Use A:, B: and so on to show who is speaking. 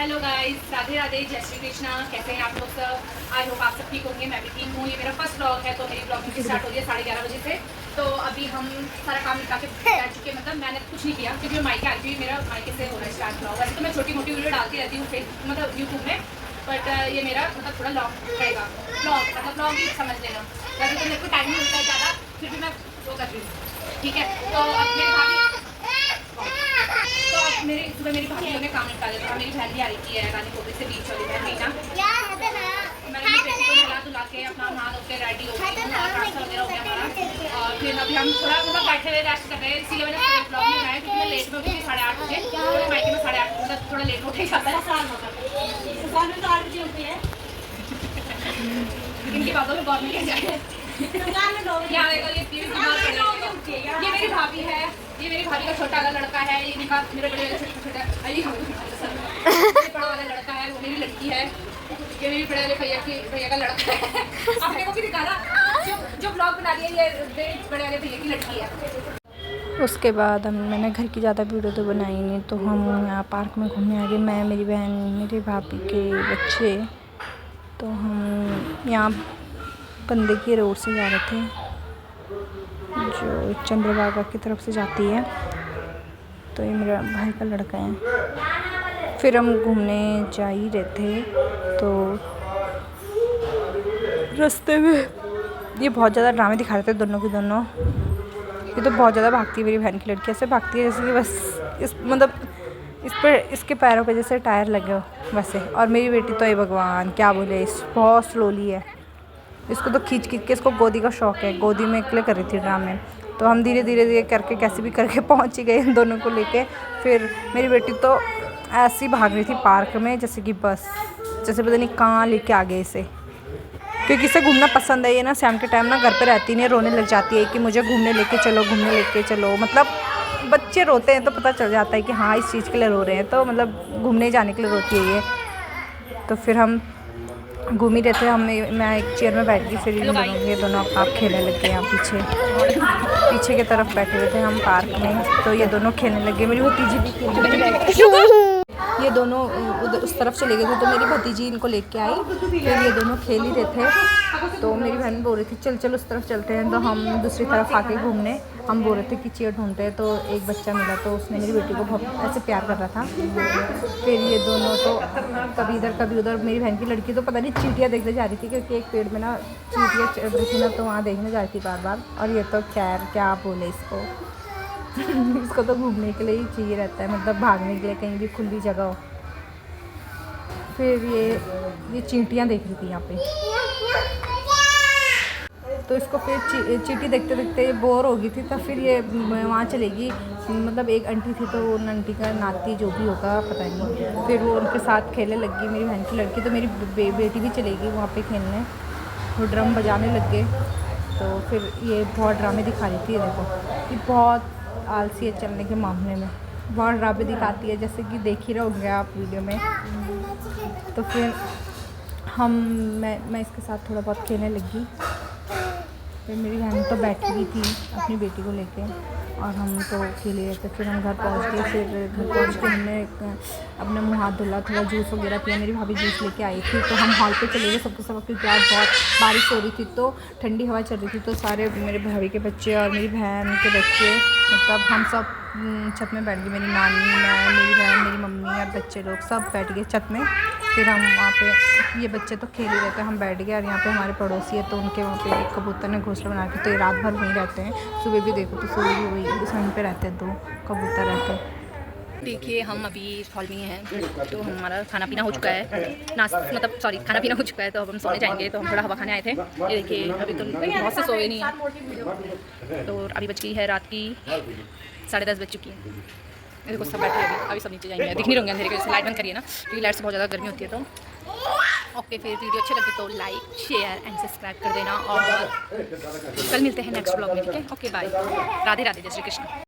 A: Hello guys, Radhe Radhe, जय श्री कृष्णा। कैसे हैं आप लोग सब? आई होप आप सब ठीक होंगे। मैं भी ठीक हूँ। ये मेरा फर्स्ट ब्लॉग है, तो मेरी ब्लॉगिंग स्टार्ट हो रही है 11:30 बजे से। तो अभी हम सारा काम निपटा के बैठ चुके हैं। मतलब मैंने कुछ नहीं किया क्योंकि मैं मायके आई थी। मेरा मायके से हो रहा है स्टार्ट ब्लॉग। वैसे तो मैं छोटी मोटी वीडियो डालती रहती हूँ मतलब यूट्यूब में, बट ये मेरा मतलब थोड़ा लॉन्ग रहेगा। ब्लॉग ही समझ लेना। वैसे तो मेरे को टाइम नहीं मिलता है ज़्यादा, फिर भी मैं वो कर रही हूँ। ठीक है, तो अब मेरी भाभी सुबह मेरी भाभी ने काम निपटा दिया था। मेरी बहन भी आ रही थी रानी कोबरी से, बीच वाली बहन मीना। मैंने अपनी बेटी को नहला धुला के अपना नहा धो के रेडी हो गई, नाश्ता वगैरह हो गया हमारा। और फिर अभी हम थोड़ा मतलब बैठे हुए रेस्ट कर रहे हैं। इसीलिए मैंने ब्लॉग नहीं बनाया क्योंकि मैं लेट में उठी 8:30 बजे। थोड़े मायके में 8:30 मतलब थोड़ा लेट उठे जाता है। इनकी बातों में गवर्नमेंट के जाए। ये मेरी भाभी है, ये मेरी भाभी का छोटा वाला लड़का है, ये इनका मेरे बड़े वाले छोटा बड़ा वाला लड़का है, वो मेरी लड़की है। ये मेरी बड़े वाले भैया का लड़का है। आपने को भी दिखाना जो ब्लॉग बना दिया, ये बड़े वाले भैया की लड़की है।
B: उसके बाद मैंने घर की ज़्यादा वीडियो तो बनाई नहीं, तो हम यहाँ पार्क में घूमने आ गए। मैं, मेरी बहन, मेरी भाभी के बच्चे। तो हम यहाँ बंदे की रोड से जा रहे थे जो चंद्रभागा की तरफ से जाती है। तो ये मेरा भाई का लड़का है। फिर हम घूमने जा ही रहे थे, तो रास्ते में ये बहुत ज़्यादा ड्रामे दिखा रहे थे दोनों के दोनों। ये तो बहुत ज़्यादा भागती है मेरी बहन की लड़की, ऐसे भागती है जैसे कि बस इसके पैरों पे जैसे टायर लगे हो वैसे। और मेरी बेटी तो ये भगवान क्या बोले, बहुत स्लोली है। इसको तो खींच के इसको गोदी का शौक़ है, गोदी में अकेले कर रही थी ड्रामे। तो हम धीरे धीरे करके कैसे भी करके पहुंच ही गए इन दोनों को लेके। फिर मेरी बेटी तो ऐसी भाग रही थी पार्क में जैसे कि बस जैसे पता नहीं कहाँ लेके आ गए इसे, क्योंकि इसे घूमना पसंद है। ये ना शाम के टाइम ना घर पे रहती नहीं, रोने लग जाती है कि मुझे घूमने लेके चलो, घूमने लेके चलो। मतलब बच्चे रोते हैं तो पता चल जाता है कि हाँ इस चीज़ के लिए रो रहे हैं, तो मतलब घूमने जाने के लिए रोती है ये। तो फिर हम घूम ही रहे थे। मैं एक चेयर में बैठ गई, फिर ये दोनों आप खेलने लग गए। यहाँ पीछे की तरफ बैठे हुए थे हम पार्क में, तो ये दोनों खेलने लग गए। मेरी भतीजी भी ये दोनों उस तरफ चले गए थे, तो मेरी भतीजी इनको लेके आई। फिर ये दोनों खेल ही रहे थे, तो मेरी बहन बोल रही थी चल उस तरफ चलते हैं। तो हम दूसरी तरफ आके घूमने हम बोल रहे थे कि चेयर ढूंढते हैं। तो एक बच्चा मिला, तो उसने मेरी बेटी को बहुत ऐसे प्यार कर रहा था। फिर ये दोनों तो कभी इधर कभी उधर। मेरी बहन की लड़की तो पता नहीं चींटियाँ देखने जा रही थी, क्योंकि एक पेड़ में ना चींटियाँ चढ़ रही थी ना, तो वहाँ देखने जा रही थी बार। और ये तो खैर क्या बोले इसको इसको तो घूमने के लिए ही चाहिए रहता है, मतलब भागने के लिए कहीं भी खुली जगह हो। फिर ये चींटियाँ देख रही थी यहाँ पे, तो इसको फिर चींटी देखते देखते बोर हो गई थी। तो फिर ये वहाँ चलेगी। मतलब एक आंटी थी, तो उन आंटी का नाती जो भी होगा पता नहीं, फिर वो उनके साथ खेलने लगी मेरी बहन की लड़की। तो मेरी बेटी भी चलेगी वहाँ पे खेलने, वो ड्रम बजाने लग गए। तो फिर ये बहुत ड्रामे दिखा रही थी। देखो ये बहुत आलसी है चलने के मामले में, बहुत ड्रामे दिखाती है, जैसे कि देख ही रहोगे आप वीडियो में। तो फिर मैं इसके साथ थोड़ा बहुत खेलने लगी। फिर मेरी बहन तो बैठी हुई थी अपनी बेटी को लेके, और हम तो खेले रहे थे। फिर हम घर पहुंच गए। फिर घर पहुंच के हमने अपना मुँह हाथ धुला, थोड़ा जूस वगैरह पिया। मेरी भाभी जूस लेके आई थी, तो हम हॉल पे चले गए सबके सब, क्योंकि आज बहुत बारिश हो रही थी, तो ठंडी हवा चल रही थी। तो सारे मेरे भाभी के बच्चे और मेरी बहन के बच्चे, मतलब हम सब छत में बैठ गए। मेरी नानी, मैं, मेरी बहन, मेरी मम्मी और बच्चे लोग सब बैठ गए छत में। फिर हम वहाँ पे, ये बच्चे तो खेल ही रहते हैं, हम बैठ गए। और यहाँ पे हमारे पड़ोसी है, तो उनके वहाँ पे एक कबूतर ने घोंसला बना के, तो ये रात भर वहीं रहते हैं। सुबह भी देखो तो सुबह भी वहीं वहीं पे रहते हैं, 2 कबूतर रहते हैं।
A: देखिए हम अभी हॉल में हैं, तो हमारा खाना पीना हो चुका है, खाना पीना हो चुका है। तो अब हम सोने जाएंगे। तो हम थोड़ा हवा खाने आए थे। ये देखिए अभी तो बहुत से सोए नहीं हैं। तो अभी बज गई है रात की 10:30 बज चुकी है। देखो सब बैठे हैं, अभी सब नीचे जाएंगे। दिख नहीं रहेंगे अंधेरे की वजह से। लाइट बंद करिए ना, क्योंकि लाइट से बहुत ज़्यादा गर्मी होती है। तो ओके, फिर वीडियो अच्छे लगे तो लाइक, शेयर एंड सब्सक्राइब कर देना। और कल मिलते हैं नेक्स्ट ब्लॉग में, ठीक है? ओके बाय, राधे राधे, जय श्री कृष्ण।